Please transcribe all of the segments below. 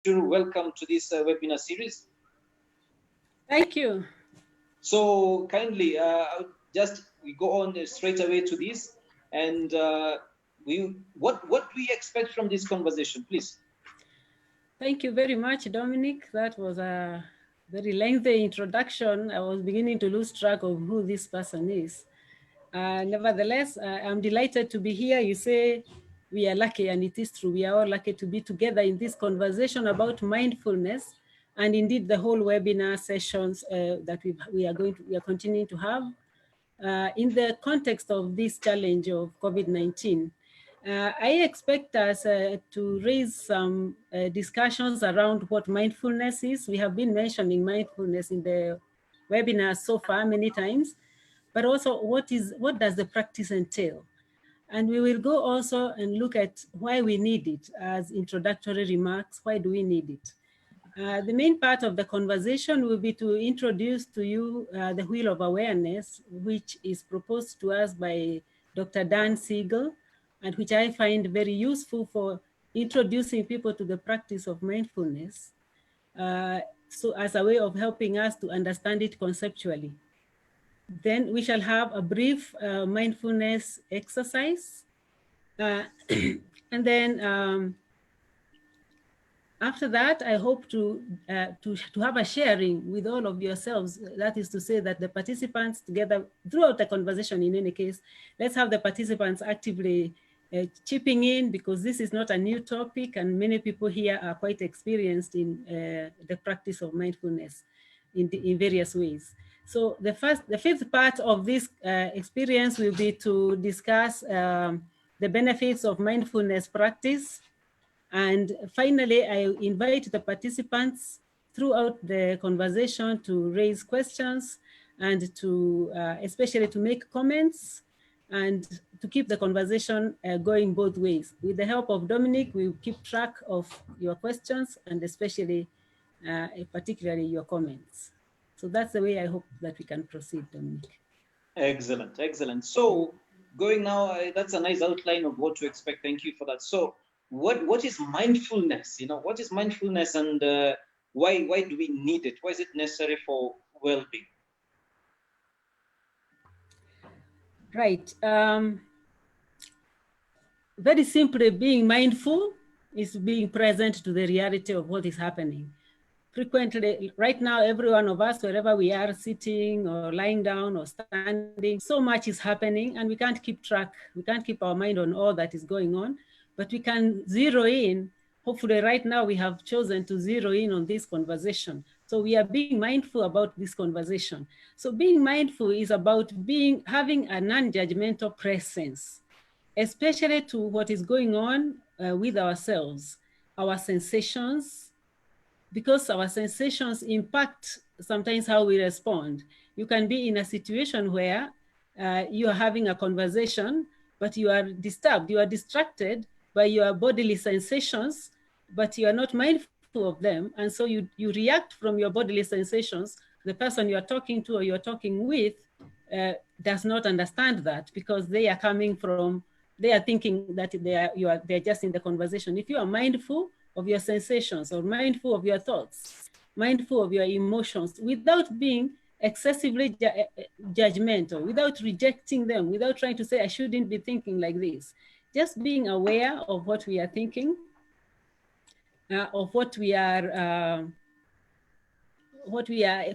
Churu, welcome to this webinar series. Thank you. So kindly, we go on straight away to this, and what do we expect from this conversation, please? Thank you very much, Dominic. That was a very lengthy introduction. I was beginning to lose track of who this person is. Nevertheless, I'm delighted to be here. You say we are lucky, and it is true. We are all lucky to be together in this conversation about mindfulness, and indeed the whole webinar sessions that we are continuing to have in the context of this challenge of COVID-19. I expect us to raise some discussions around what mindfulness is. We have been mentioning mindfulness in the webinar so far many times, but also what does the practice entail? And we will go also and look at why we need it as introductory remarks. Why do we need it? The main part of the conversation will be to introduce to you the Wheel of Awareness, which is proposed to us by Dr. Dan Siegel, and which I find very useful for introducing people to the practice of mindfulness, so as a way of helping us to understand it conceptually. Then we shall have a brief mindfulness exercise, and then after that, I hope to have a sharing with all of yourselves. That is to say that the participants together throughout the conversation, in any case, let's have the participants actively chipping in, because this is not a new topic and many people here are quite experienced in the practice of mindfulness in various ways. So the fifth part of this experience will be to discuss the benefits of mindfulness practice. And finally, I invite the participants throughout the conversation to raise questions and to especially to make comments and to keep the conversation going both ways. With the help of Dominic, we'll keep track of your questions and especially, particularly your comments. So that's the way I hope that we can proceed, Dominic. Excellent, excellent. So going now, that's a nice outline of what to expect. Thank you for that. So what is mindfulness? What is mindfulness, and why do we need it? Why is it necessary for well-being? Right. Very simply, being mindful is being present to the reality of what is happening. Frequently, right now, every one of us, wherever we are, sitting or lying down or standing, so much is happening and we can't keep track. We can't keep our mind on all that is going on, but we can zero in. Hopefully right now we have chosen to zero in on this conversation. So we are being mindful about this conversation. So being mindful is about having a non-judgmental presence, especially to what is going on with ourselves, our sensations, because our sensations impact sometimes how we respond. You can be in a situation where you are having a conversation, but you are disturbed, you are distracted by your bodily sensations, but you are not mindful of them. And so you react from your bodily sensations. The person you are talking to or you're talking with does not understand that, because they are coming from, they are thinking that they're just in the conversation. If you are mindful of your sensations or mindful of your thoughts, mindful of your emotions, without being excessively judgmental, without rejecting them, without trying to say, I shouldn't be thinking like this, just being aware of what we are thinking, of what we are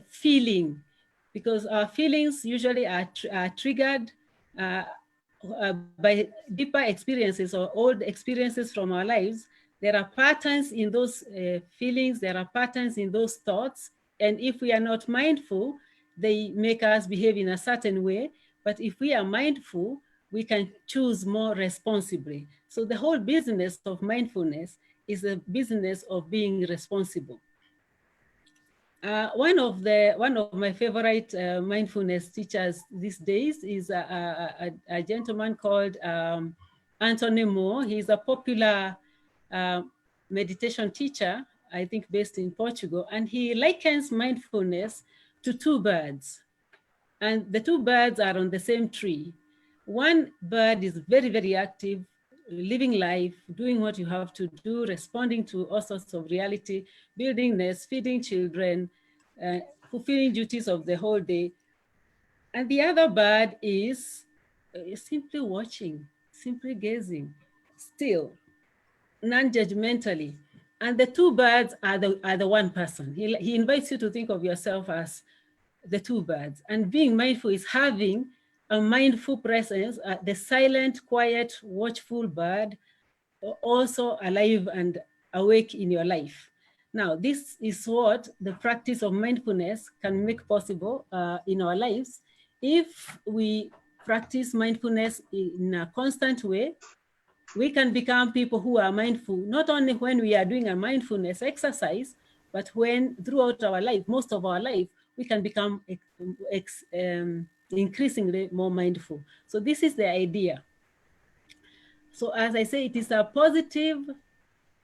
feeling, because our feelings usually are triggered by deeper experiences or old experiences from our lives. There are patterns in those feelings, there are patterns in those thoughts, and if we are not mindful, they make us behave in a certain way. But if we are mindful, we can choose more responsibly. So the whole business of mindfulness is the business of being responsible. One of my favorite mindfulness teachers these days is a gentleman called Anthony Moore. He's a popular meditation teacher, I think based in Portugal, and he likens mindfulness to two birds. And the two birds are on the same tree. One bird is very, very active, living life, doing what you have to do, responding to all sorts of reality, building nest, feeding children, fulfilling duties of the whole day. And the other bird is simply watching, simply gazing, still, non-judgmentally. And the two birds are the one person. He invites you to think of yourself as the two birds. And being mindful is having a mindful presence, the silent, quiet, watchful bird, also alive and awake in your life. Now, this is what the practice of mindfulness can make possible in our lives. If we practice mindfulness in a constant way, we can become people who are mindful, not only when we are doing a mindfulness exercise, but when throughout our life, most of our life, we can become increasingly more mindful. So this is the idea. So as I say, it is a positive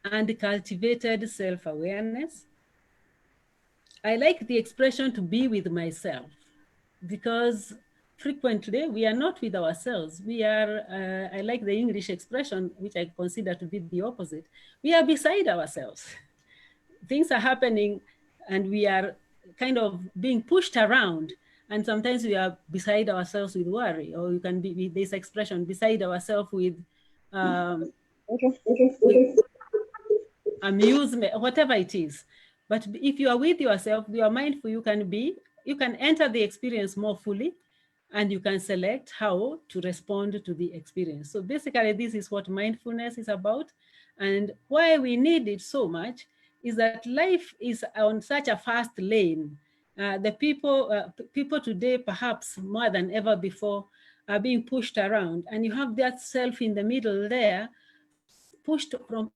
and cultivated self-awareness. I like the expression to be with myself, because frequently we are not with ourselves. We are, I like the English expression, which I consider to be the opposite. We are beside ourselves. Things are happening and we are kind of being pushed around. And sometimes we are beside ourselves with worry, or you can be with this expression, beside ourselves with amusement, whatever it is. But if you are with yourself, you are mindful, you can enter the experience more fully, and you can select how to respond to the experience. So basically, this is what mindfulness is about. And why we need it so much is that life is on such a fast lane. The people today, perhaps more than ever before, are being pushed around, and you have that self in the middle there, pushed from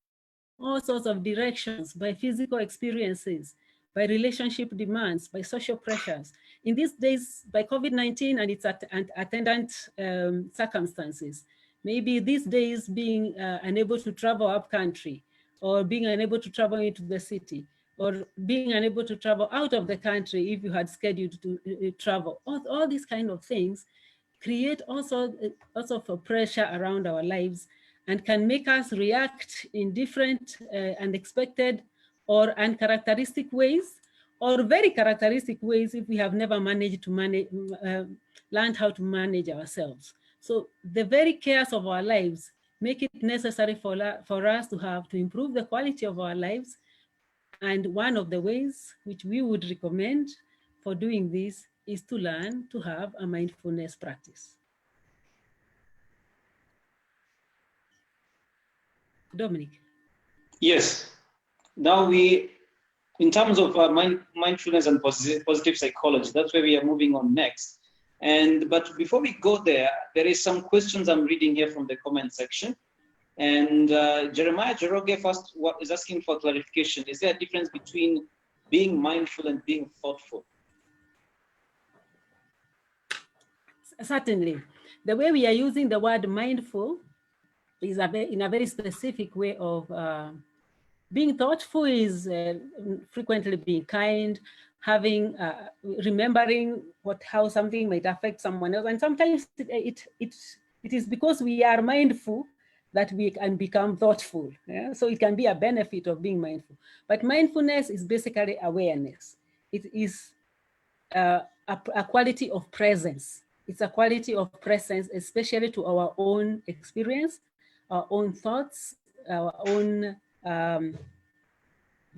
all sorts of directions, by physical experiences, by relationship demands, by social pressures. In these days, by COVID-19 and its attendant circumstances, maybe these days being unable to travel up country, or being unable to travel into the city, or being unable to travel out of the country if you had scheduled to travel. All these kind of things create also of pressure around our lives, and can make us react in different unexpected or uncharacteristic ways, or very characteristic ways if we have never managed to learned how to manage ourselves. So the very cares of our lives make it necessary for us to improve the quality of our lives. And one of the ways which we would recommend for doing this is to learn to have a mindfulness practice. Dominic. Yes. Now in terms of mindfulness and positive psychology, that's where we are moving on next. But before we go there is some questions I'm reading here from the comment section. And Jeremiah Jeroge first is asking for clarification. Is there a difference between being mindful and being thoughtful? Certainly. The way we are using the word mindful is in a very specific way of being thoughtful is frequently being kind, having, remembering how something might affect someone else. And sometimes it is because we are mindful that we can become thoughtful. Yeah? So it can be a benefit of being mindful. But mindfulness is basically awareness. It is a quality of presence. It's a quality of presence, especially to our own experience, our own thoughts, our own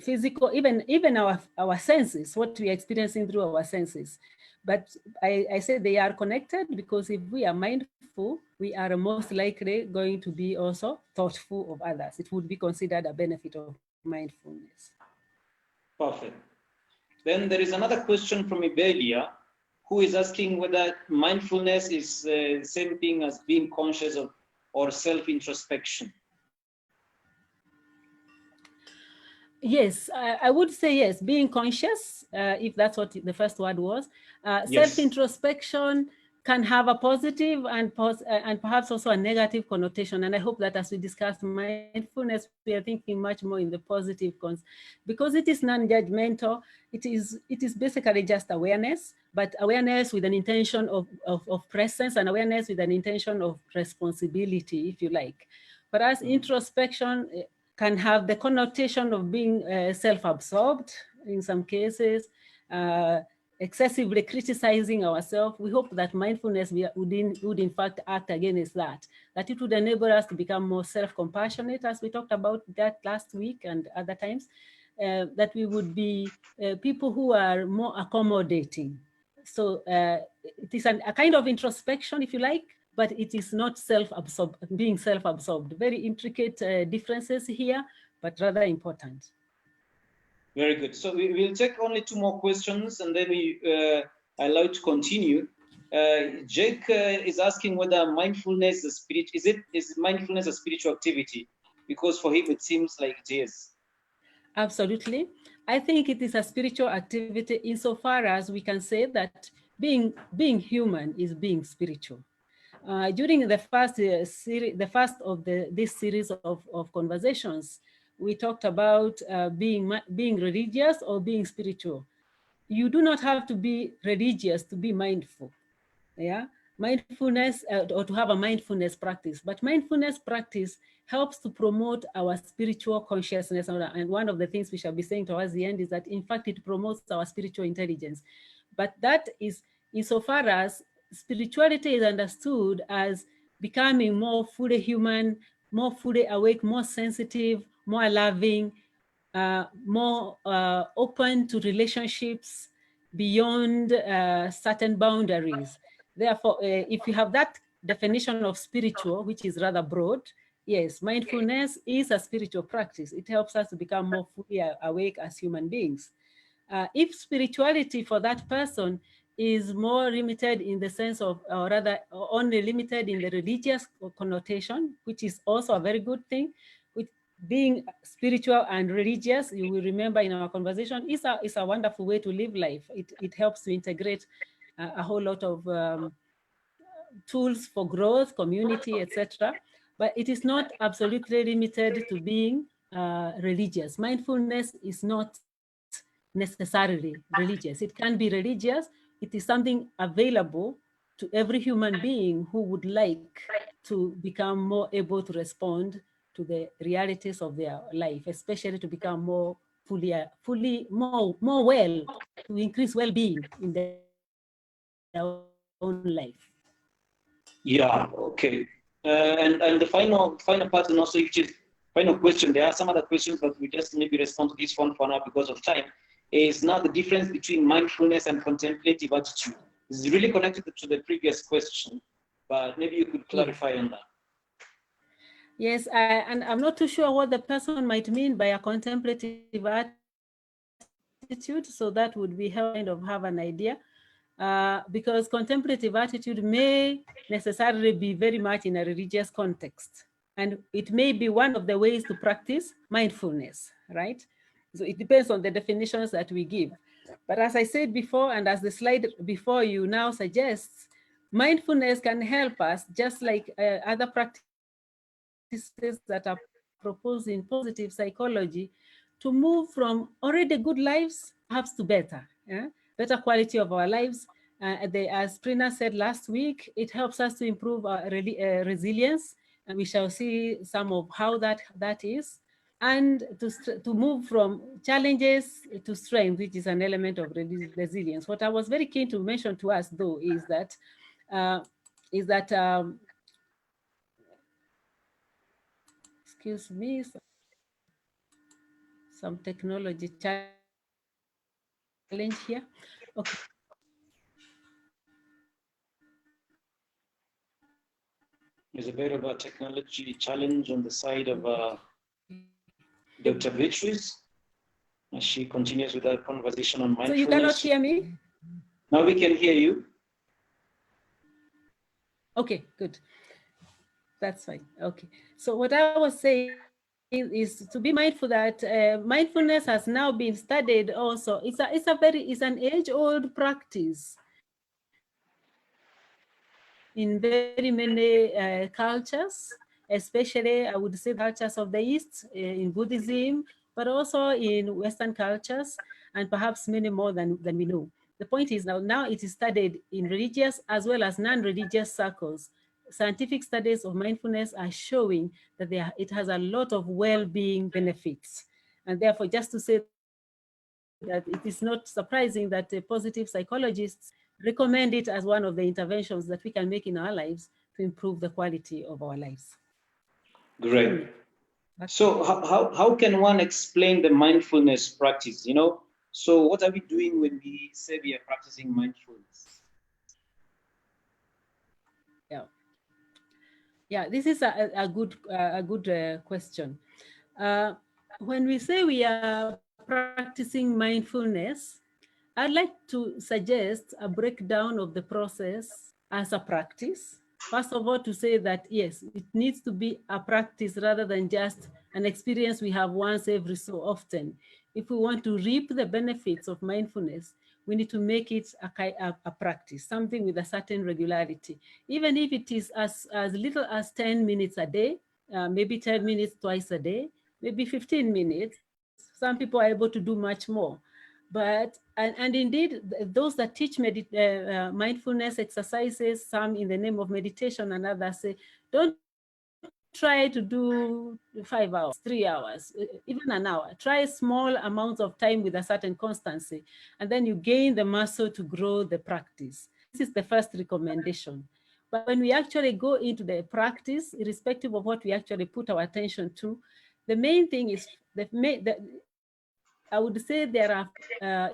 physical, even our senses, what we are experiencing through our senses. But I say they are connected, because if we are mindful, we are most likely going to be also thoughtful of others. It would be considered a benefit of mindfulness. Perfect. Then there is another question from Ibelia, who is asking whether mindfulness is the same thing as being conscious of or self-introspection. Yes, I would say yes, being conscious, if that's what the first word was. Yes. Self-introspection can have a positive and perhaps also a negative connotation. And I hope that as we discuss mindfulness, we are thinking much more in the positive because it is non-judgmental. It is basically just awareness, but awareness with an intention of presence, and awareness with an intention of responsibility, if you like. For us, introspection can have the connotation of being self-absorbed in some cases, excessively criticizing ourselves. We hope that mindfulness would in fact act against that it would enable us to become more self-compassionate, as we talked about that last week and other times, that we would be people who are more accommodating. So it is a kind of introspection, if you like, but it is not being self-absorbed. Very intricate differences here, but rather important. Very good. So we will take only 2 more questions, and then we allow to continue. Jake is asking whether mindfulness is mindfulness a spiritual activity, because for him it seems like it is. Absolutely. I think it is a spiritual activity insofar as we can say that being human is being spiritual. During the first of this series of conversations, we talked about being religious or being spiritual. You do not have to be religious to be mindful. Yeah, mindfulness or to have a mindfulness practice, but mindfulness practice helps to promote our spiritual consciousness. And one of the things we shall be saying towards the end is that in fact it promotes our spiritual intelligence. But that is insofar as spirituality is understood as becoming more fully human, more fully awake, more sensitive, more loving, more open to relationships beyond certain boundaries. Therefore, if you have that definition of spiritual, which is rather broad, yes, mindfulness is a spiritual practice. It helps us to become more fully awake as human beings. If spirituality for that person is more limited in the sense of, or rather only limited in the religious connotation, which is also a very good thing, with being spiritual and religious, you will remember in our conversation, is a wonderful way to live life. It helps to integrate a whole lot of tools for growth, community, etc. But it is not absolutely limited to being religious. Mindfulness is not necessarily religious. It can be religious. It is something available to every human being who would like to become more able to respond to the realities of their life, especially to become more more well, to increase well-being in their own life. Yeah, okay. And the final part, and also which is final question, there are some other questions, but we just maybe respond to this one for now because of time, is now the difference between mindfulness and contemplative attitude. This is really connected to the previous question, but maybe you could clarify on that. Yes, and I'm not too sure what the person might mean by a contemplative attitude, so that would be helpful to kind of have an idea. Because contemplative attitude may necessarily be very much in a religious context. And it may be one of the ways to practice mindfulness, right? So it depends on the definitions that we give. But as I said before, and as the slide before you now suggests, mindfulness can help us, just like other practices that are proposed in positive psychology, to move from already good lives perhaps to better, better quality of our lives. As Prina said last week, it helps us to improve our resilience, and we shall see some of how that is, and to move from challenges to strength, which is an element of resilience. What I was very keen to mention to us, though, is that excuse me, some technology challenge here. Okay. There's a bit of a technology challenge on the side of Dr. Beatrice, as she continues with our conversation on mindfulness. So you cannot hear me? Now we can hear you. Okay, good. That's fine. Okay. So what I was saying is to be mindful that mindfulness has now been studied also. It's an age-old practice in very many cultures, especially I would say cultures of the East, in Buddhism, but also in Western cultures, and perhaps many more than we know. The point is now it is studied in religious as well as non-religious circles. scientific studies of mindfulness are showing that it has a lot of well-being benefits. And therefore, just to say that it is not surprising that positive psychologists recommend it as one of the interventions that we can make in our lives to improve the quality of our lives. Great. So how can one explain the mindfulness practice? So what are we doing when we say we are practicing mindfulness? Yeah, this is a good question. When we say we are practicing mindfulness, I'd like to suggest a breakdown of the process as a practice. First of all, to say that, yes, it needs to be a practice rather than just an experience we have once every so often. If we want to reap the benefits of mindfulness, we need to make it a practice, something with a certain regularity. Even if it is as little as 10 minutes a day, maybe 10 minutes twice a day, maybe 15 minutes. Some people are able to do much more. But, and indeed, those that teach mindfulness exercises, some in the name of meditation and others say, don't try to do 5 hours, 3 hours, even an hour. Try small amounts of time with a certain constancy, and then you gain the muscle to grow the practice. This is the first recommendation. But when we actually go into the practice, irrespective of what we actually put our attention to, the main thing is, I would say there are,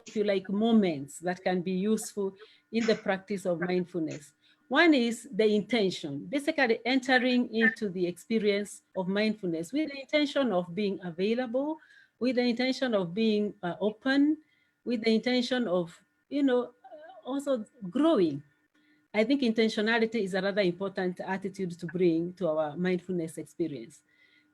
if you like, moments that can be useful in the practice of mindfulness. One is the intention, basically entering into the experience of mindfulness with the intention of being available, with the intention of being open, with the intention of, also growing. I think intentionality is a rather important attitude to bring to our mindfulness experience.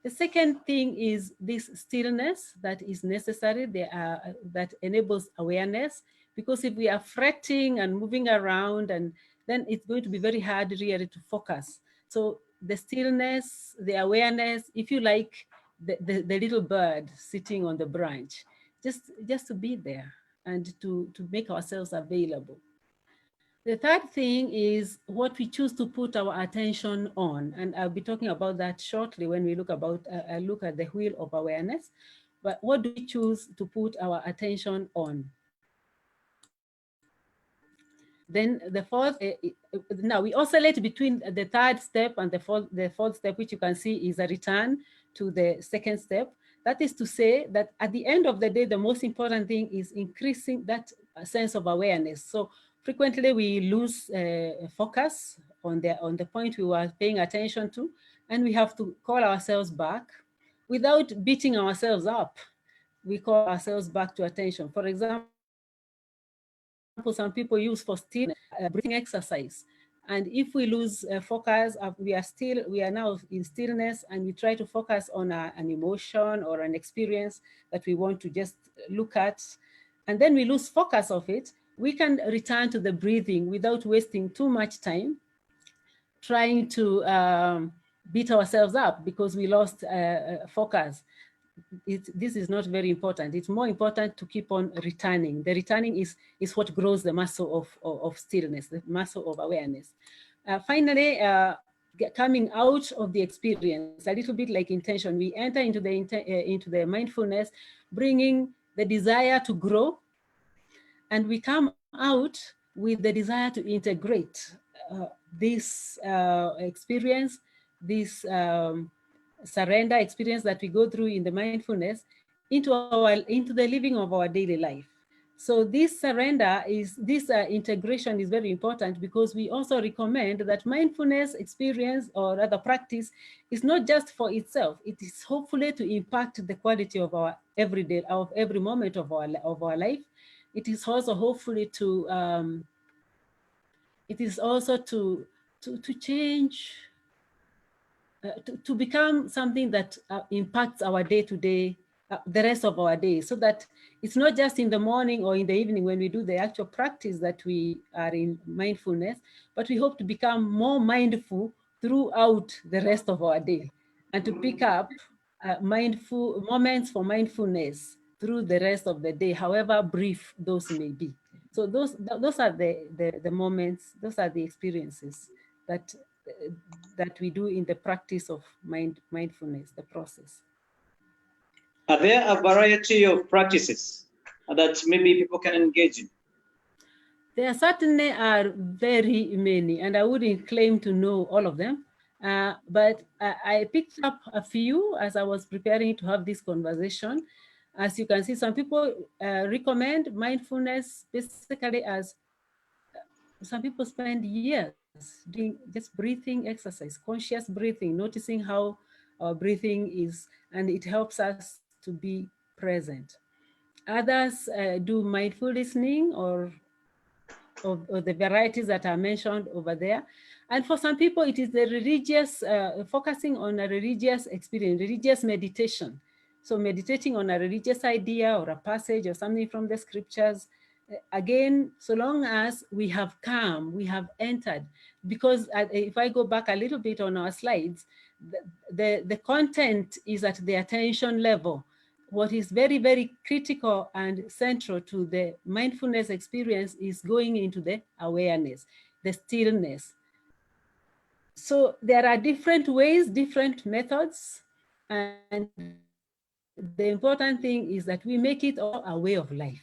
The second thing is this stillness that is necessary, that enables awareness, because if we are fretting and moving around, and then it's going to be very hard really to focus. So the stillness, the awareness, if you like, the little bird sitting on the branch, just to be there and to make ourselves available. The third thing is what we choose to put our attention on, and I'll be talking about that shortly when we look at the wheel of awareness. But what do we choose to put our attention on? Then the fourth, now we oscillate between the third step and the fourth step, which you can see is a return to the second step. That is to say that at the end of the day, the most important thing is increasing that sense of awareness. So frequently we lose focus on the point we were paying attention to, and we have to call ourselves back without beating ourselves up. We call ourselves back to attention. For example, some people use for stillness breathing exercise. And if we lose focus, we are now in stillness, and we try to focus on an emotion or an experience that we want to just look at, and then we lose focus of it, we can return to the breathing without wasting too much time trying to beat ourselves up because we lost focus. This is not very important. It's more important to keep on returning. The returning is what grows the muscle of stillness, the muscle of awareness. Finally, coming out of the experience, a little bit like intention, we enter into the mindfulness, bringing the desire to grow, and we come out with the desire to integrate this experience, this surrender experience that we go through in the mindfulness into the living of our daily life. So this integration is very important, because we also recommend that mindfulness experience or rather practice is not just for itself. It is hopefully to impact the quality of our everyday, of every moment of our life. It is also hopefully to change, to become something that impacts our day-to-day, the rest of our day, so that it's not just in the morning or in the evening when we do the actual practice that we are in mindfulness, but we hope to become more mindful throughout the rest of our day, and to pick up mindful moments for mindfulness through the rest of the day, however brief those may be. So those are the moments, those are the experiences that that we do in the practice of mindfulness, the process. Are there a variety of practices that maybe people can engage in? There certainly are very many, and I wouldn't claim to know all of them. But I picked up a few as I was preparing to have this conversation. As you can see, some people recommend mindfulness basically as some people spend years doing just breathing exercise, conscious breathing, noticing how our breathing is, and it helps us to be present. Others do mindful listening or the varieties that are mentioned over there. And for some people, it is the religious, focusing on a religious experience, religious meditation. So meditating on a religious idea or a passage or something from the scriptures. Again, so long as we have come, we have entered, because if I go back a little bit on our slides, the content is at the attention level. What is very, very critical and central to the mindfulness experience is going into the awareness, the stillness. So there are different ways, different methods, and the important thing is that we make it all a way of life,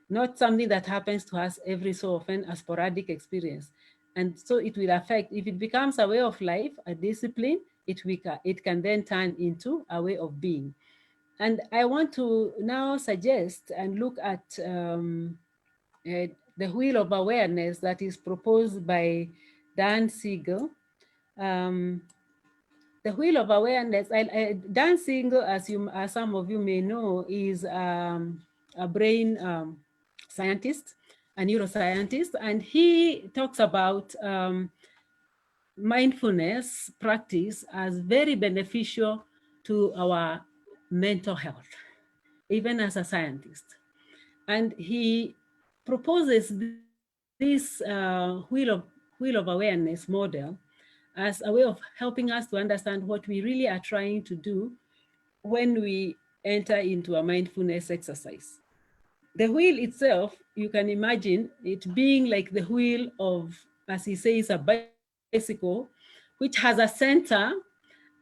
not something that happens to us every so often, a sporadic experience. And so it will affect, if it becomes a way of life, a discipline, it can then turn into a way of being. And I want to now suggest and look at the wheel of awareness that is proposed by Dan Siegel. The wheel of awareness, Dan Siegel, as some of you may know, is a brain scientist, a neuroscientist, and he talks about mindfulness practice as very beneficial to our mental health, even as a scientist. And he proposes this wheel of awareness model as a way of helping us to understand what we really are trying to do when we enter into a mindfulness exercise. The wheel itself, you can imagine it being like the wheel of, as he says, a bicycle, which has a center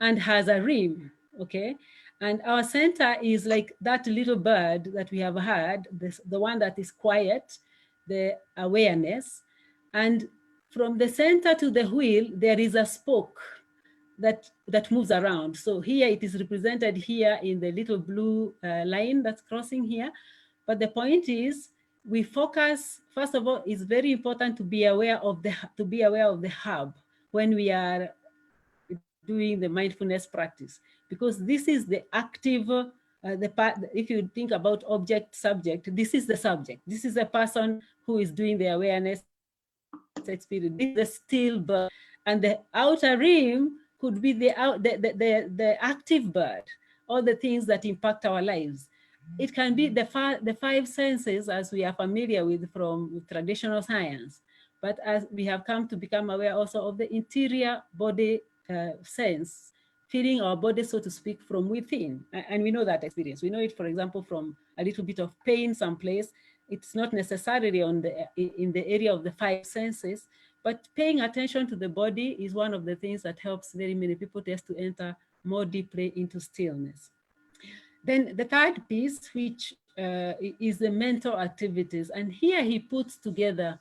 and has a rim, okay? And our center is like that little bird that we have had, the one that is quiet, the awareness. And from the center to the wheel, there is a spoke that moves around. So here it is represented here in the little blue line that's crossing here. But the point is, we focus, first of all, it's very important to be aware of the hub when we are doing the mindfulness practice, because this is the active, the part, if you think about object, subject, this is the subject. This is the person who is doing the awareness experience. This is the still bird. And the outer rim could be the active bird, all the things that impact our lives. It can be the five senses, as we are familiar with from traditional science, but as we have come to become aware also of the interior body sense, feeling our body, so to speak, from within. And we know that experience. We know it, for example, from a little bit of pain someplace. It's not necessarily in the area of the five senses, but paying attention to the body is one of the things that helps very many people just to enter more deeply into stillness. Then the third piece, which is the mental activities. And here he puts together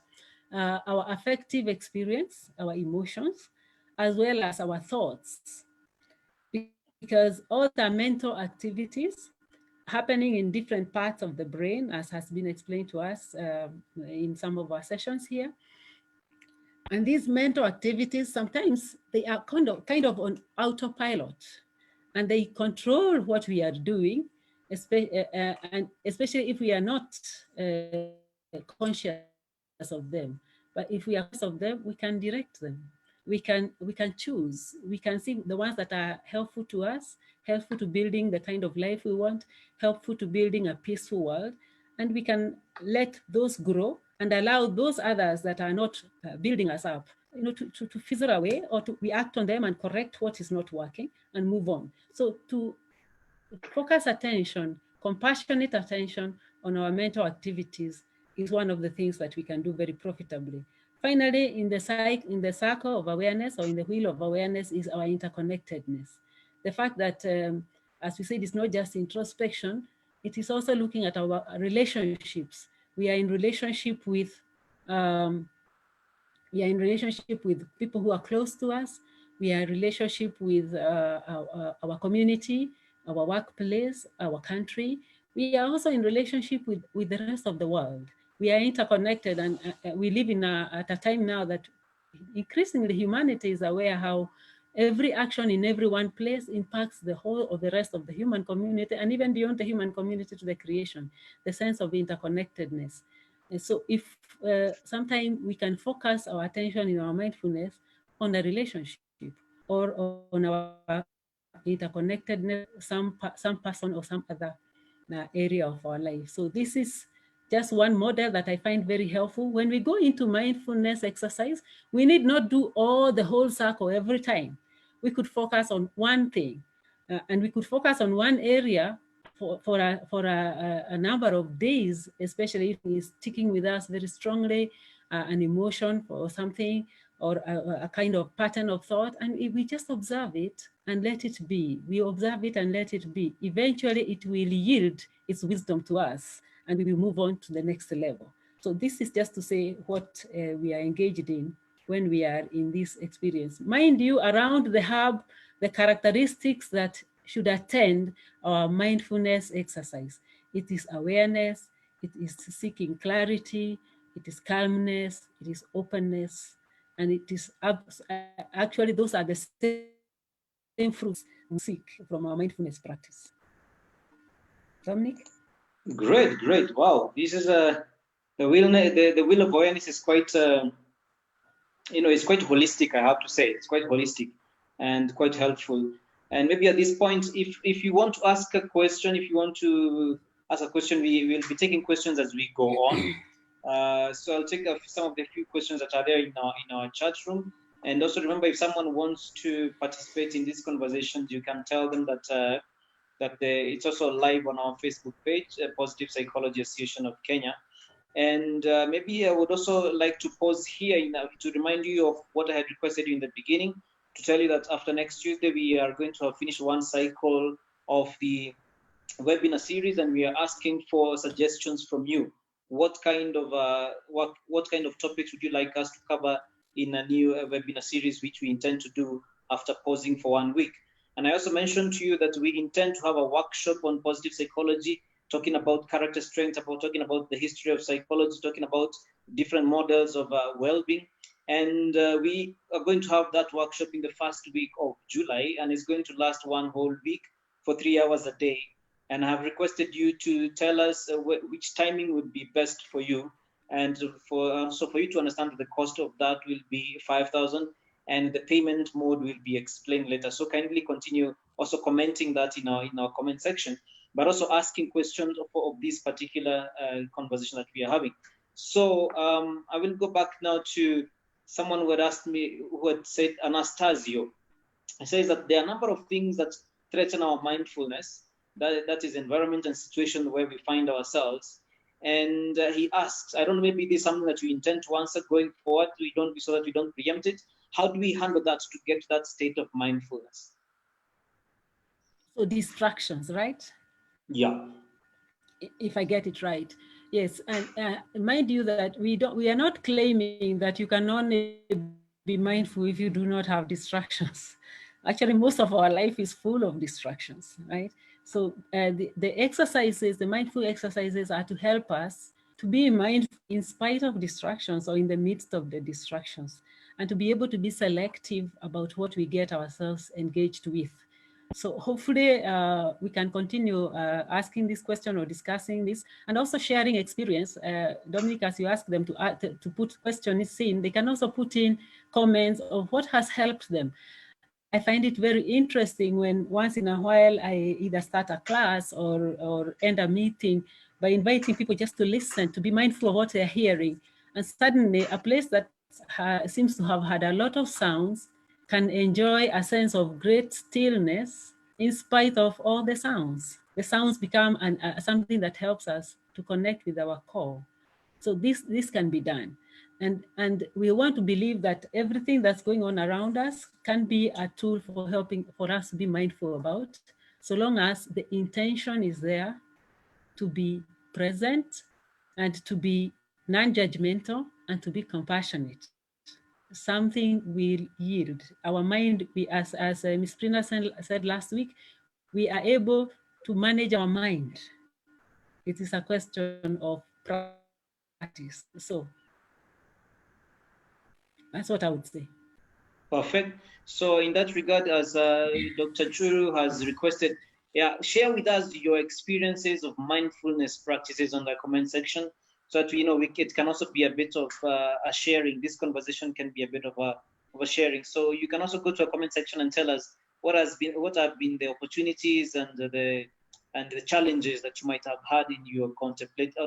our affective experience, our emotions, as well as our thoughts. Because all the mental activities happening in different parts of the brain, as has been explained to us in some of our sessions here. And these mental activities, sometimes they are kind of on autopilot, and they control what we are doing, and especially if we are not conscious of them. But if we are conscious of them, we can direct them. We can choose. We can see the ones that are helpful to us, helpful to building the kind of life we want, helpful to building a peaceful world, and we can let those grow and allow those others that are not building us up, to fizzle away, or we act on them and correct what is not working and move on. So to focus attention, compassionate attention on our mental activities is one of the things that we can do very profitably. Finally, in the circle of awareness, or in the wheel of awareness, is our interconnectedness. The fact that, as we said, it's not just introspection, it is also looking at our relationships. We are in relationship with people who are close to us. We are in relationship with our community, our workplace, our country. We are also in relationship with the rest of the world. We are interconnected, and we live at a time now that increasingly humanity is aware how every action in every one place impacts the whole of the rest of the human community, and even beyond the human community to the creation, the sense of interconnectedness. And so if sometimes we can focus our attention in our mindfulness on the relationship or on our interconnectedness, some person or some other area of our life. So this is just one model that I find very helpful. When we go into mindfulness exercise, we need not do the whole circle every time. We could focus on one thing, and we could focus on one area for a number of days, especially if it's sticking with us very strongly, an emotion or something, or a kind of pattern of thought, and if we just observe it and let it be. We observe it and let it be. Eventually, it will yield its wisdom to us, and we will move on to the next level. So this is just to say what we are engaged in when we are in this experience. Mind you, around the hub, the characteristics that should attend our mindfulness exercise. It is awareness, it is seeking clarity, it is calmness, it is openness, and it is actually those are the same fruits we seek from our mindfulness practice. Dominic? Great. Wow, this is the wheel of awareness is quite it's quite holistic. I have to say, it's quite holistic and quite helpful. And maybe at this point, if you want to ask a question, we will be taking questions as we go on. So I'll take some of the few questions that are there in our chat room. And also remember, if someone wants to participate in these conversations, you can tell them that it's also live on our Facebook page, Positive Psychology Association of Kenya. And maybe I would also like to pause here to remind you of what I had requested you in the beginning, to tell you that after next Tuesday, we are going to have finished one cycle of the webinar series, and we are asking for suggestions from you. What kind of topics would you like us to cover in a new webinar series, which we intend to do after pausing for 1 week? And I also mentioned to you that we intend to have a workshop on positive psychology, talking about character strength, talking about the history of psychology, talking about different models of well-being. And we are going to have that workshop in the first week of July, and it's going to last one whole week for 3 hours a day. And I have requested you to tell us which timing would be best for you, and for you to understand that the cost of that will be 5,000, and the payment mode will be explained later. So kindly continue also commenting that in our comment section, but also asking questions of this particular conversation that we are having. So I will go back now to someone who had asked me, who had said, Anastasio. He says that there are a number of things that threaten our mindfulness. That is environment and situation where we find ourselves. And he asks, I don't know, maybe this is something that you intend to answer going forward, so that we don't preempt it. How do we handle that to get to that state of mindfulness? So distractions, right? Yeah. If I get it right. Yes, and mind you that we are not claiming that you can only be mindful if you do not have distractions. Actually, most of our life is full of distractions, right? So the exercises, the mindful exercises, are to help us to be mindful in spite of distractions or in the midst of the distractions, and to be able to be selective about what we get ourselves engaged with. So hopefully we can continue asking this question or discussing this, and also sharing experience. Dominic, as you ask them to put questions in, they can also put in comments of what has helped them. I find it very interesting when once in a while I either start a class or end a meeting by inviting people just to listen, to be mindful of what they're hearing. And suddenly a place that seems to have had a lot of sounds can enjoy a sense of great stillness in spite of all the sounds. The sounds become something that helps us to connect with our core. So this can be done. And we want to believe that everything that's going on around us can be a tool for helping for us to be mindful about, so long as the intention is there to be present and to be non-judgmental and to be compassionate. Something will yield. Our mind, as Ms. Prina said last week, we are able to manage our mind. It is a question of practice. So that's what I would say. Perfect. So in that regard, as Dr. Churu has requested, yeah, share with us your experiences of mindfulness practices on the comment section, so that it can also be a bit of a sharing. This conversation can be a bit of a sharing. So you can also go to a comment section and tell us what have been the opportunities and the challenges that you might have had in your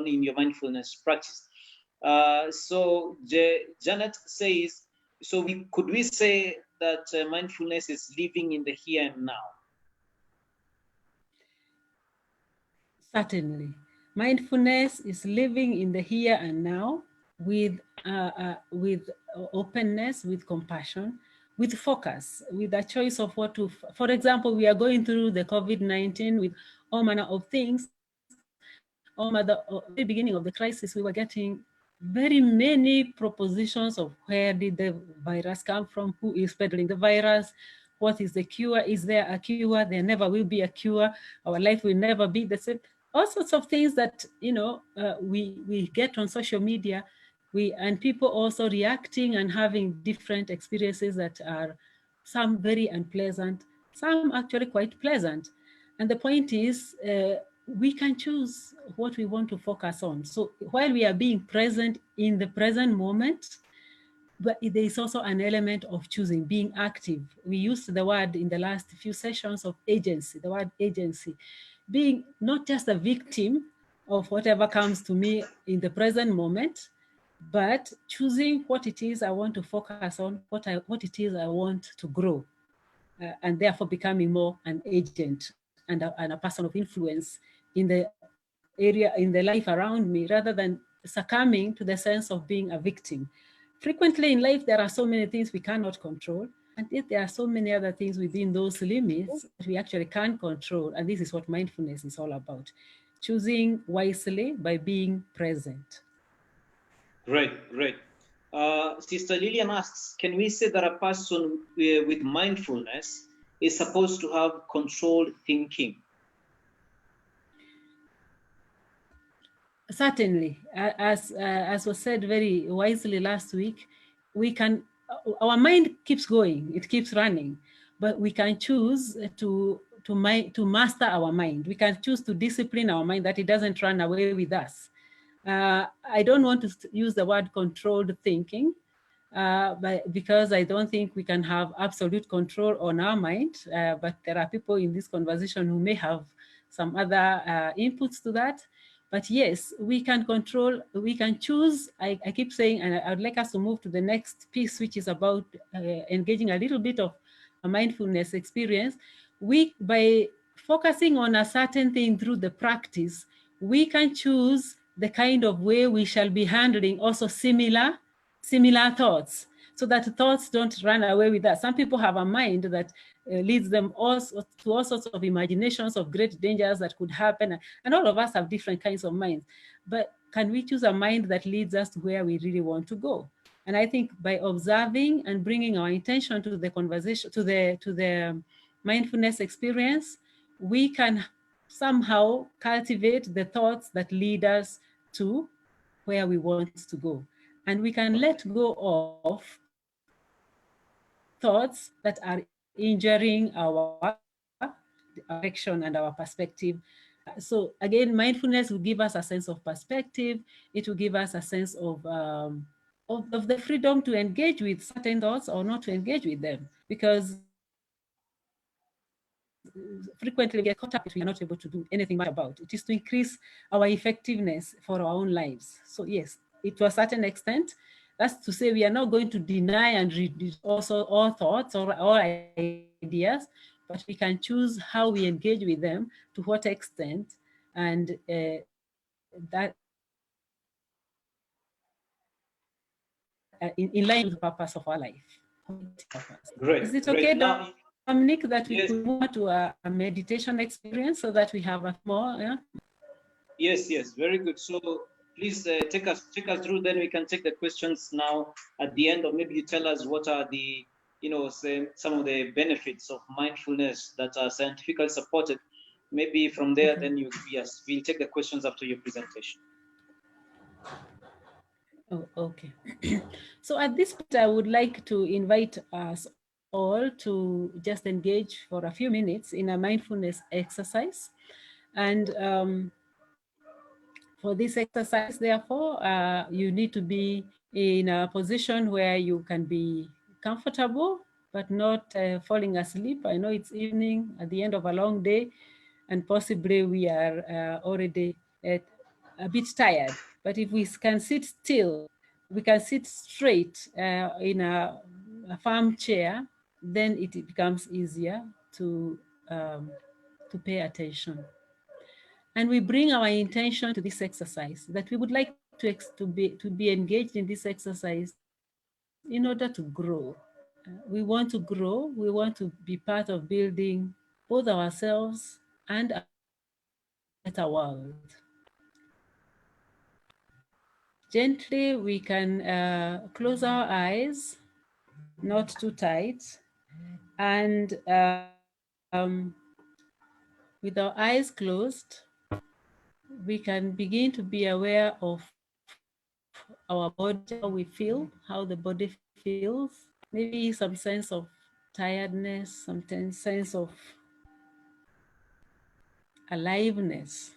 in your mindfulness practice. So Janet says, so could we say that mindfulness is living in the here and now? Certainly. Mindfulness is living in the here and now with openness, with compassion, with focus, with a choice of what to, for example, we are going through the COVID-19 with all manner of things. At the very beginning of the crisis, we were getting very many propositions of where did the virus come from, who is peddling the virus, what is the cure, is there a cure, there never will be a cure, our life will never be the same. All sorts of things that we get on social media, and people also reacting and having different experiences that are some very unpleasant, some actually quite pleasant. And the point is, we can choose what we want to focus on. So while we are being present in the present moment, but there is also an element of choosing, being active. We used the word in the last few sessions of agency, the word agency, being not just a victim of whatever comes to me in the present moment, but choosing what it is I want to focus on, what it is I want to grow, and therefore becoming more an agent and a person of influence in the area, in the life around me, rather than succumbing to the sense of being a victim. Frequently in life, there are so many things we cannot control, and yet there are so many other things within those limits that we actually can control. And this is what mindfulness is all about: choosing wisely by being present. Great, great. Sister Lillian asks, can we say that a person with mindfulness is supposed to have controlled thinking? Certainly, as was said very wisely last week, our mind keeps going, it keeps running, but we can choose to master our mind. We can choose to discipline our mind that it doesn't run away with us. I don't want to use the word controlled thinking, because I don't think we can have absolute control on our mind, but there are people in this conversation who may have some other inputs to that. But yes, we can control, we can choose. I keep saying, and I would like us to move to the next piece, which is about engaging a little bit of a mindfulness experience. By focusing on a certain thing through the practice, we can choose the kind of way we shall be handling also similar thoughts, so that thoughts don't run away with us. Some people have a mind that leads them also to all sorts of imaginations of great dangers that could happen. And all of us have different kinds of minds. But can we choose a mind that leads us to where we really want to go? And I think by observing and bringing our intention to the conversation, to the mindfulness experience, we can somehow cultivate the thoughts that lead us to where we want to go. And we can let go of thoughts that are injuring our direction and our perspective. So again, mindfulness will give us a sense of perspective. It will give us a sense of the freedom to engage with certain thoughts or not to engage with them, because frequently we get caught up if we are not able to do anything much about. It is to increase our effectiveness for our own lives. So yes, to a certain extent, that's to say we are not going to deny and reduce also all thoughts or all ideas, but we can choose how we engage with them, to what extent, and that in line with the purpose of our life. Great. Is it Great. okay, Now, Dominic, that we yes. could move to a meditation experience so that we have a more? Yeah? Yes, yes, very good. So please take us through. Then we can take the questions now at the end, or maybe you tell us what are the some of the benefits of mindfulness that are scientifically supported. Maybe from there, then we'll take the questions after your presentation. Oh, okay. So at this point, I would like to invite us all to just engage for a few minutes in a mindfulness exercise. And for this exercise, therefore, you need to be in a position where you can be comfortable, but not falling asleep. I know it's evening at the end of a long day, and possibly we are already a bit tired. But if we can sit still, we can sit straight in a firm chair, then it becomes easier to pay attention. And we bring our intention to this exercise, that we would like to be engaged in this exercise in order to grow. We want to grow. We want to be part of building both ourselves and a better world. Gently, we can close our eyes, not too tight, and with our eyes closed, we can begin to be aware of our body, how we feel, how the body feels, maybe some sense of tiredness, some sense of aliveness.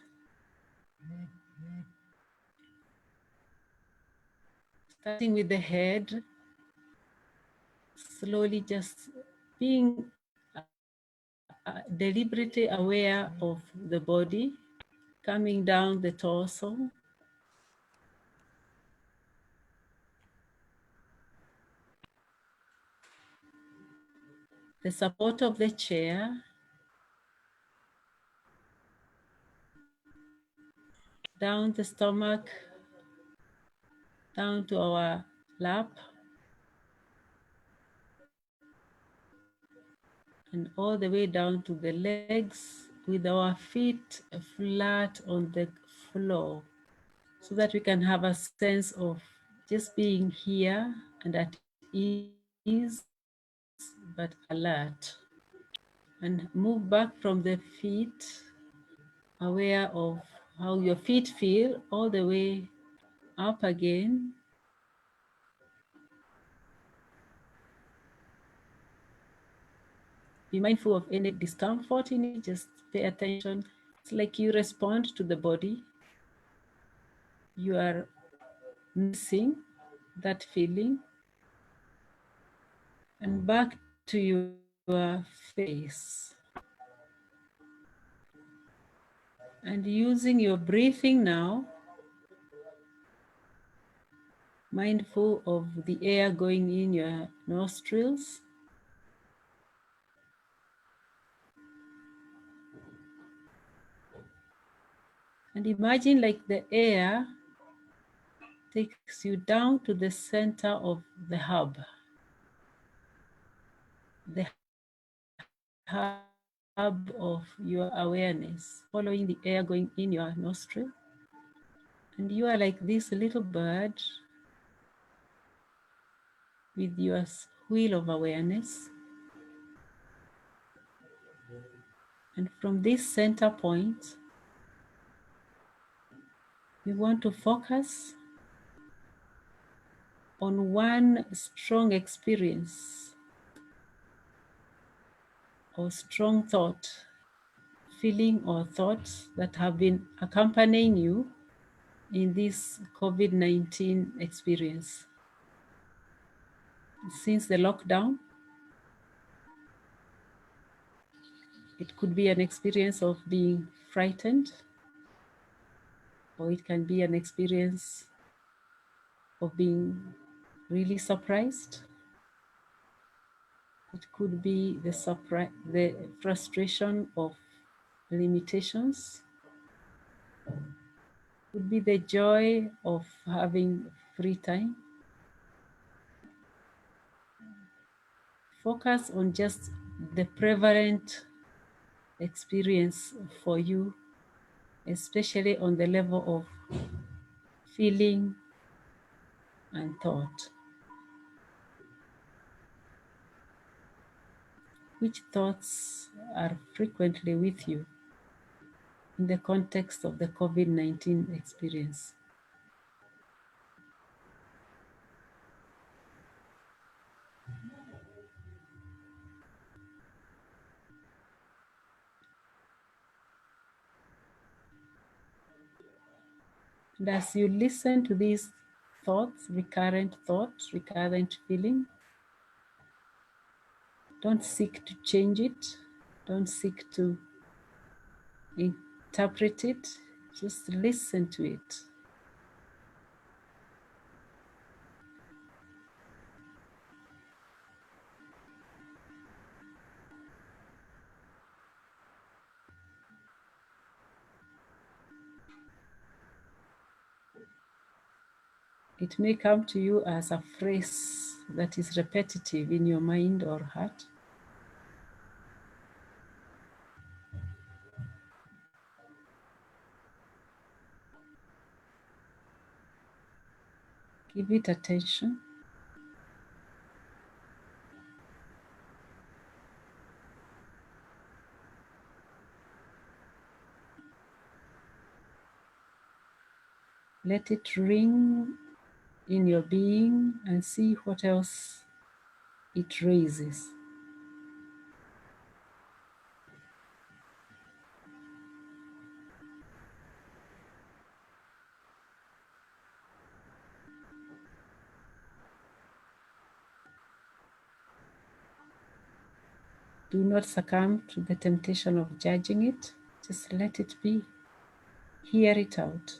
Starting with the head, slowly just being deliberately aware of the body, coming down the torso, the support of the chair, down the stomach, down to our lap, and all the way down to the legs with our feet flat on the floor, so that we can have a sense of just being here and at ease, but alert. And move back from the feet, aware of how your feet feel, all the way up again. Be mindful of any discomfort in it, just pay attention. It's like you respond to the body. You are missing that feeling. And back to your face. And using your breathing now, mindful of the air going in your nostrils. And imagine like the air takes you down to the center of the hub. The hub of your awareness, following the air going in your nostril. And you are like this little bird with your wheel of awareness. And from this center point, we want to focus on one strong experience or strong thought, feeling or thoughts that have been accompanying you in this COVID-19 experience. Since the lockdown, it could be an experience of being frightened, or it can be an experience of being really surprised. It could be the frustration of limitations. It could be the joy of having free time. focus on just the prevalent experience for you, especially on the level of feeling and thought. Which thoughts are frequently with you in the context of the COVID-19 experience? And as you listen to these thoughts, recurrent feeling, don't seek to change it, don't seek to interpret it, just listen to it. It may come to you as a phrase that is repetitive in your mind or heart. Give it attention. Let it ring in your being and see what else it raises. Do not succumb to the temptation of judging it. Just let it be. Hear it out.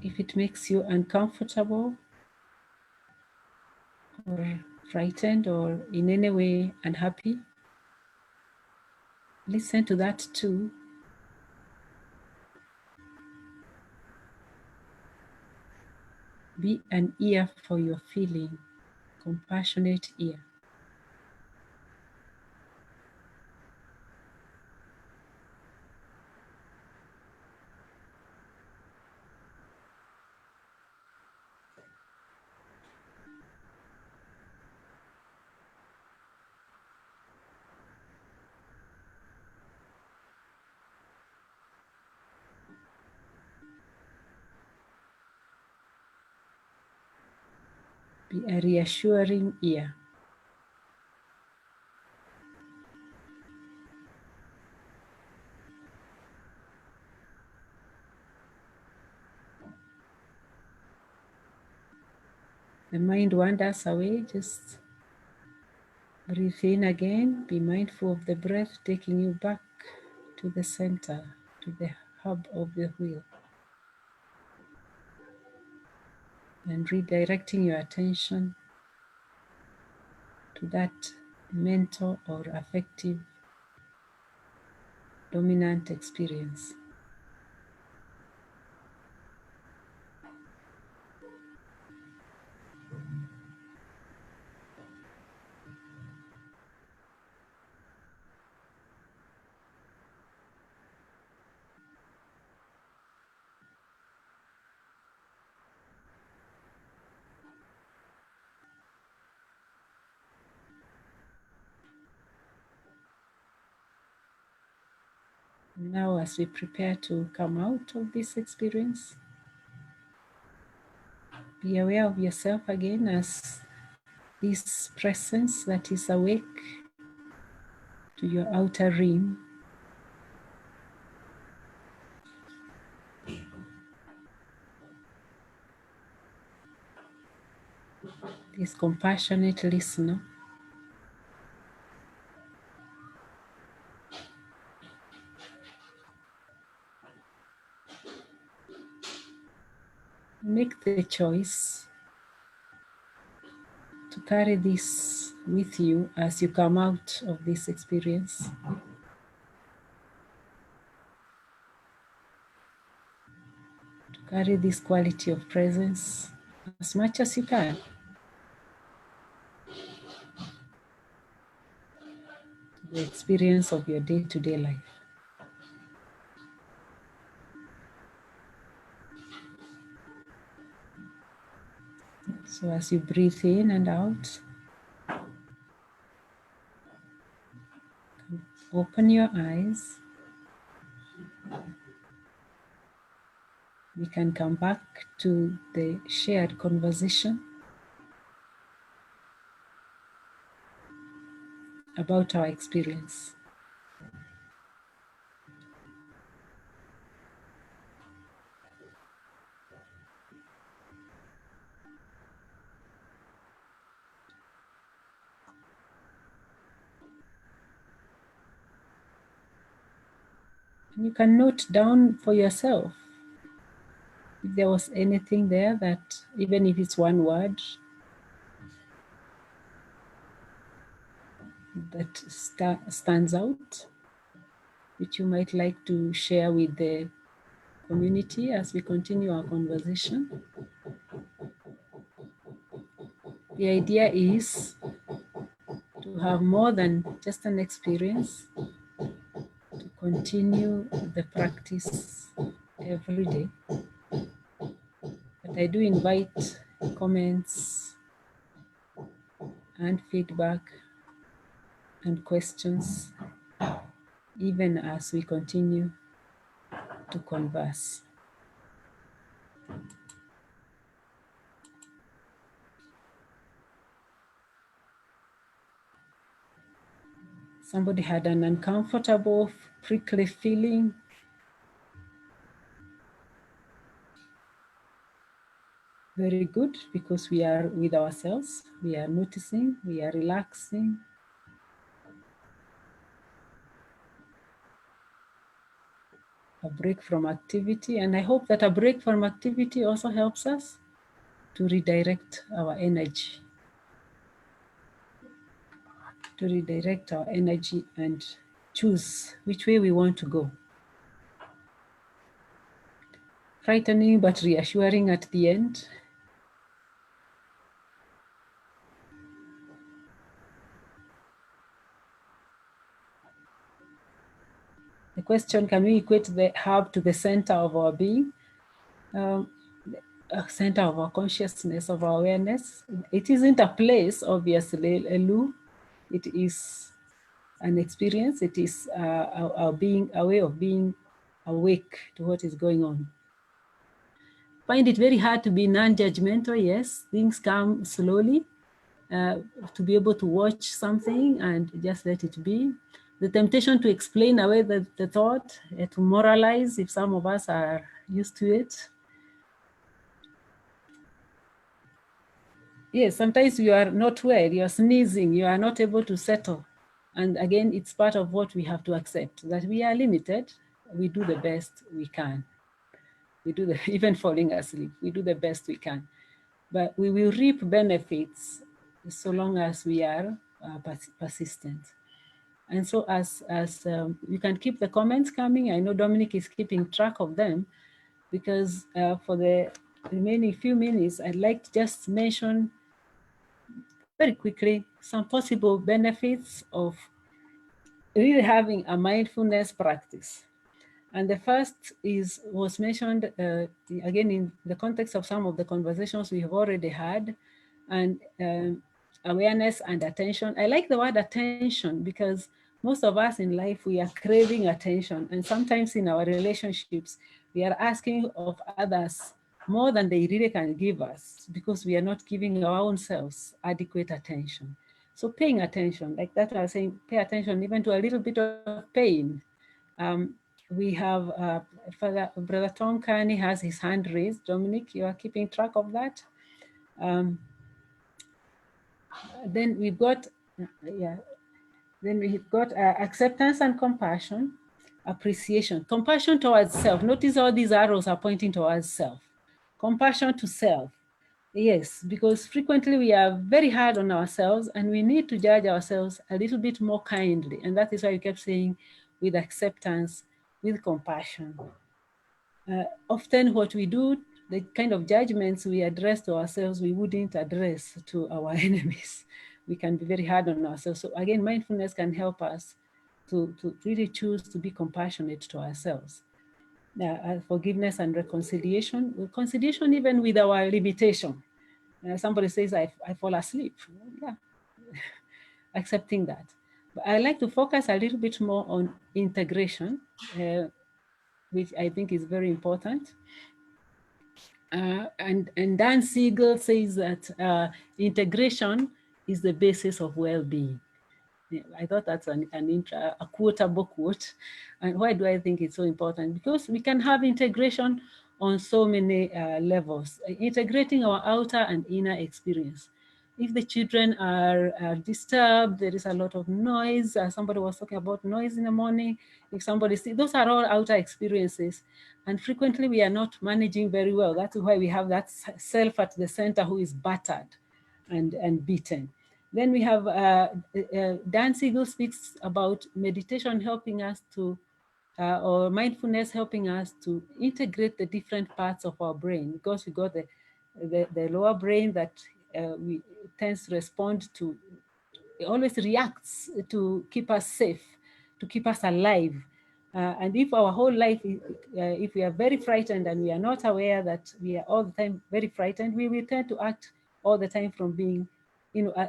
If it makes you uncomfortable or frightened or in any way unhappy, listen to that too. Be an ear for your feeling, compassionate ear. Be a reassuring ear. The mind wanders away, just breathe in again. Be mindful of the breath taking you back to the center, to the hub of the wheel. And redirecting your attention to that mental or affective dominant experience. Now, as we prepare to come out of this experience, be aware of yourself again as this presence that is awake to your outer rim. This compassionate listener. make the choice to carry this with you as you come out of this experience. To carry this quality of presence as much as you can. The experience of your day-to-day life. So as you breathe in and out, open your eyes. We can come back to the shared conversation about our experience. And you can note down for yourself if there was anything there that, even if it's one word, that stands out, which you might like to share with the community as we continue our conversation. The idea is to have more than just an experience, to continue the practice every day. But I do invite comments and feedback and questions, even as we continue to converse. Somebody had an uncomfortable, prickly feeling. Very good, because we are with ourselves, we are noticing, we are relaxing. A break from activity, and I hope that a break from activity also helps us to redirect our energy. To redirect our energy and choose which way we want to go. Frightening but reassuring at the end. The question, can we equate the hub to the center of our being? Center of our consciousness, of our awareness. It isn't a place, obviously, Elu. It is an experience. It is our being, a way of being awake to what is going on. Find it very hard to be non-judgmental. Yes, things come slowly. To be able to watch something and just let it be. The temptation to explain away the thought, to moralize, if some of us are used to it. Yes, sometimes you are not well, you are sneezing, you are not able to settle. And again, it's part of what we have to accept, that we are limited. We do the best we can. We do even falling asleep, we do the best we can. But we will reap benefits so long as we are persistent. And so as you can keep the comments coming. I know Dominic is keeping track of them, because for the remaining few minutes, I'd like to just mention very quickly some possible benefits of really having a mindfulness practice. And the first was mentioned again in the context of some of the conversations we have already had, and awareness and attention. I like the word attention because most of us in life, we are craving attention. And sometimes in our relationships, we are asking of others more than they really can give us, because we are not giving our own selves adequate attention. So paying attention, like that I was saying, pay attention even to a little bit of pain. We have Brother Tom Kearney has his hand raised. Dominic, you are keeping track of that. Then we've got, acceptance and compassion, appreciation, compassion towards self. Notice all these arrows are pointing towards self. Compassion to self. Yes, because frequently we are very hard on ourselves and we need to judge ourselves a little bit more kindly. And that is why we kept saying with acceptance, with compassion. Often what we do, the kind of judgments we address to ourselves, we wouldn't address to our enemies. We can be very hard on ourselves. So again, mindfulness can help us to really choose to be compassionate to ourselves. Forgiveness and reconciliation even with our limitation. Somebody says, I fall asleep. Yeah, accepting that. But I like to focus a little bit more on integration, which I think is very important. And Dan Siegel says that integration is the basis of well-being. I thought that's a quotable quote. And why do I think it's so important? Because we can have integration on so many levels, integrating our outer and inner experience. If the children are disturbed, there is a lot of noise. Somebody was talking about noise in the morning. If somebody sees, those are all outer experiences. And frequently we are not managing very well. That's why we have that self at the center who is battered and beaten. Then we have Dan Siegel speaks about meditation helping us to, or mindfulness helping us to integrate the different parts of our brain, because we got the lower brain that we tends to respond to, it always reacts to keep us safe, to keep us alive. And if our whole life, if we are very frightened and we are not aware that we are all the time very frightened, we will tend to act all the time from being,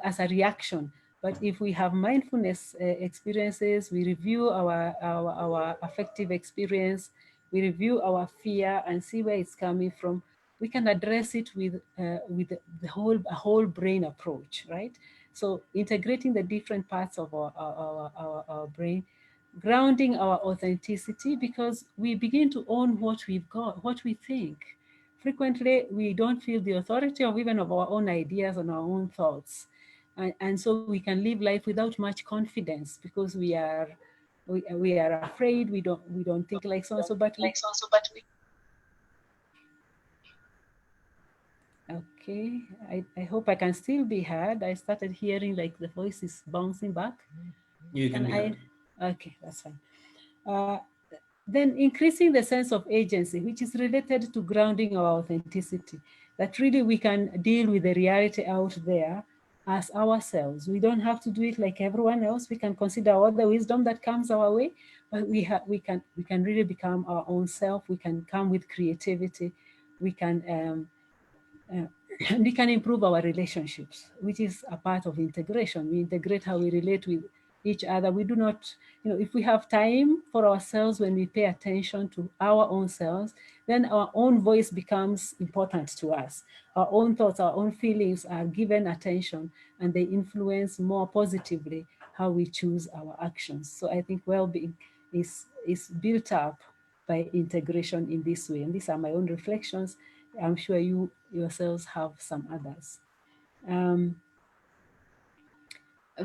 as a reaction. But if we have mindfulness experiences, we review our affective experience, we review our fear and see where it's coming from, we can address it with the whole brain approach, right? So integrating the different parts of our brain, grounding our authenticity, because we begin to own what we've got, what we think. Frequently, we don't feel the authority of even of our own ideas and our own thoughts. And so we can live life without much confidence because we are afraid, we don't think like so and so, but we, okay, I hope I can still be heard. I started hearing like the voice is bouncing back. You can be heard. Okay, that's fine. Then increasing the sense of agency, which is related to grounding our authenticity, that really we can deal with the reality out there as ourselves. We don't have to do it like everyone else. We can consider all the wisdom that comes our way, but we can really become our own self. We can come with creativity. We can and we can improve our relationships, which is a part of integration. We integrate how we relate with each other. We do not, if we have time for ourselves, when we pay attention to our own selves, then our own voice becomes important to us. Our own thoughts, our own feelings are given attention, and they influence more positively how we choose our actions. So I think well-being is built up by integration in this way. And these are my own reflections. I'm sure you yourselves have some others.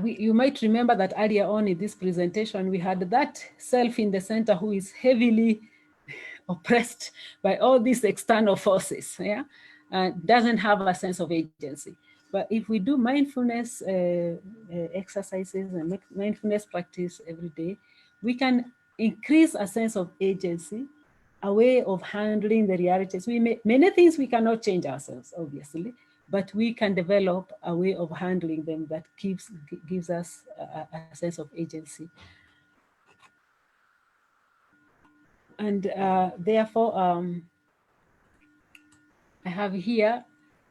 You might remember that earlier on in this presentation, we had that self in the center who is heavily oppressed by all these external forces, yeah, doesn't have a sense of agency. But if we do mindfulness exercises and mindfulness practice every day, we can increase a sense of agency, a way of handling the realities. Many things we cannot change ourselves, obviously, but we can develop a way of handling them that gives us a sense of agency. And therefore, I have here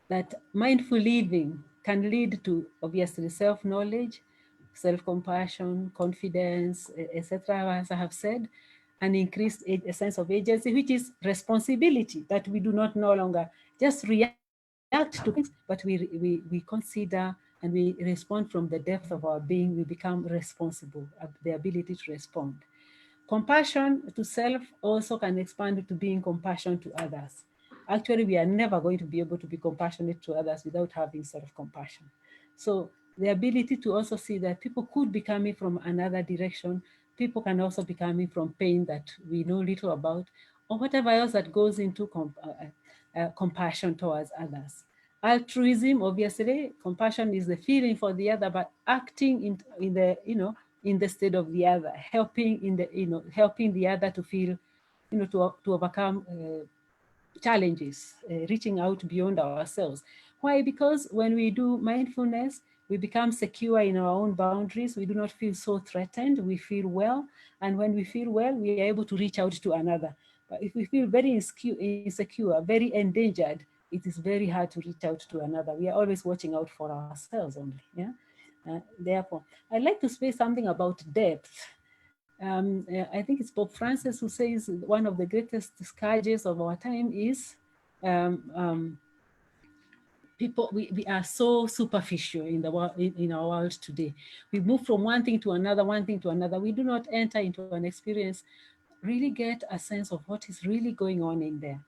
that mindful living can lead to, obviously, self-knowledge, self-compassion, confidence, etc., as I have said, an increased a sense of agency, which is responsibility, that we do not no longer just react to things, but we consider and we respond from the depth of our being. We become responsible, the ability to respond. Compassion to self also can expand to being compassion to others. Actually, we are never going to be able to be compassionate to others without having self-compassion. So the ability to also see that people could be coming from another direction, people can also be coming from pain that we know little about, or whatever else that goes into compassion towards others. Altruism, obviously, compassion is the feeling for the other, but acting in the, in the state of the other, helping in the, helping the other to feel, to overcome challenges, reaching out beyond ourselves. Why? Because when we do mindfulness, we become secure in our own boundaries. We do not feel so threatened. We feel well. And when we feel well, we are able to reach out to another. But if we feel very insecure, very endangered, it is very hard to reach out to another. We are always watching out for ourselves only. Yeah. Therefore, I'd like to say something about depth. I think it's Pope Francis who says one of the greatest scourges of our time is people, we are so superficial in the world, in our world today. We move from one thing to another, one thing to another. We do not enter into an experience, really get a sense of what is really going on in there.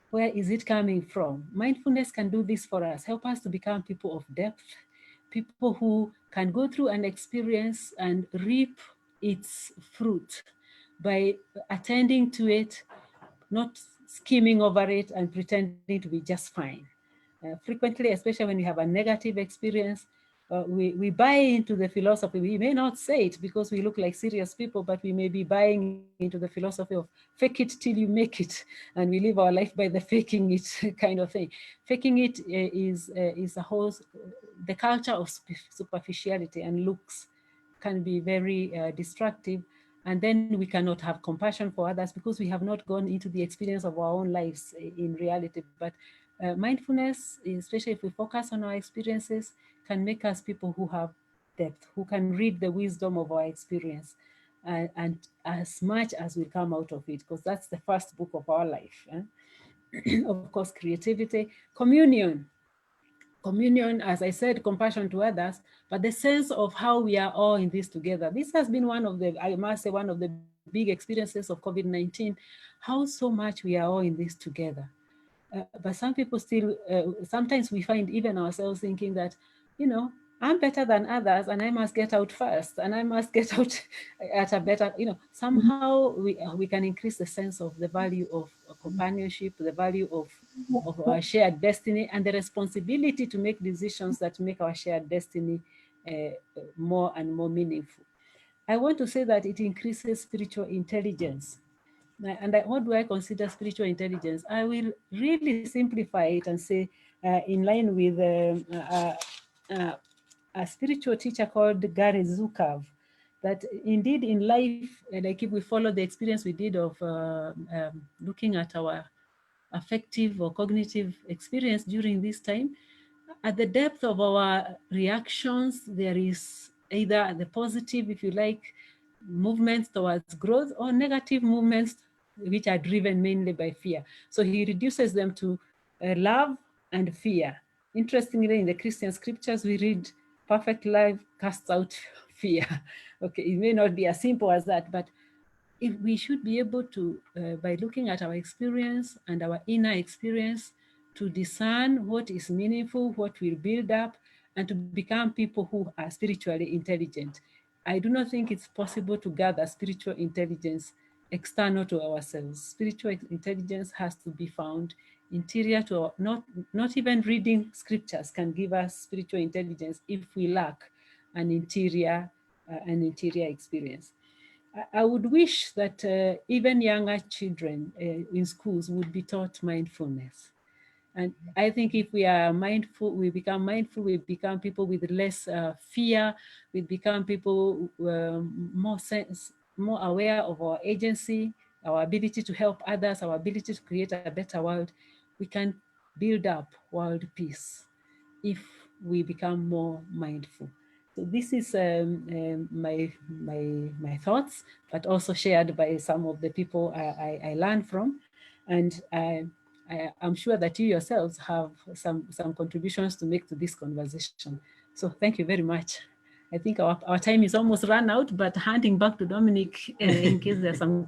Where is it coming from? Mindfulness can do this for us, help us to become people of depth, people who can go through an experience and reap its fruit by attending to it, not skimming over it and pretending to be just fine. Frequently, especially when we have a negative experience, we buy into the philosophy. We may not say it because we look like serious people, but we may be buying into the philosophy of fake it till you make it, and we live our life by the faking it kind of thing. Faking it is a whole, the culture of superficiality and looks can be very destructive. And then we cannot have compassion for others because we have not gone into the experience of our own lives in reality. But mindfulness, especially if we focus on our experiences, can make us people who have depth, who can read the wisdom of our experience, and as much as will come out of it, because that's the first book of our life. Of course, creativity, communion. Communion, as I said, compassion to others, but the sense of how we are all in this together. This has been one of the, I must say, one of the big experiences of COVID-19, how so much we are all in this together. But some people still, sometimes we find even ourselves thinking that, I'm better than others and I must get out first and I must get out at a better, somehow we can increase the sense of the value of companionship, the value of our shared destiny, and the responsibility to make decisions that make our shared destiny more and more meaningful. I want to say that it increases spiritual intelligence. And what do I consider spiritual intelligence? I will really simplify it and say, in line with a spiritual teacher called Gary Zukav, that indeed in life, like if we follow the experience we did of looking at our affective or cognitive experience during this time, at the depth of our reactions, there is either the positive, if you like, movements towards growth, or negative movements which are driven mainly by fear. So he reduces them to love and fear. Interestingly, in the Christian scriptures, we read perfect love casts out fear. Okay, it may not be as simple as that, but if we should be able to, by looking at our experience and our inner experience, to discern what is meaningful, what will build up, and to become people who are spiritually intelligent. I do not think it's possible to gather spiritual intelligence external to ourselves. Spiritual intelligence has to be found interior to our, not even reading scriptures can give us spiritual intelligence if we lack an interior experience. I would wish that even younger children in schools would be taught mindfulness. And I think if we are mindful, we become mindful, we become people with less fear, we become people more aware of our agency, our ability to help others, our ability to create a better world. We can build up world peace if we become more mindful. So this is my thoughts, but also shared by some of the people I learned from. And I'm sure that you yourselves have some contributions to make to this conversation. So thank you very much. I think our time is almost run out, but handing back to Dominic in case there's some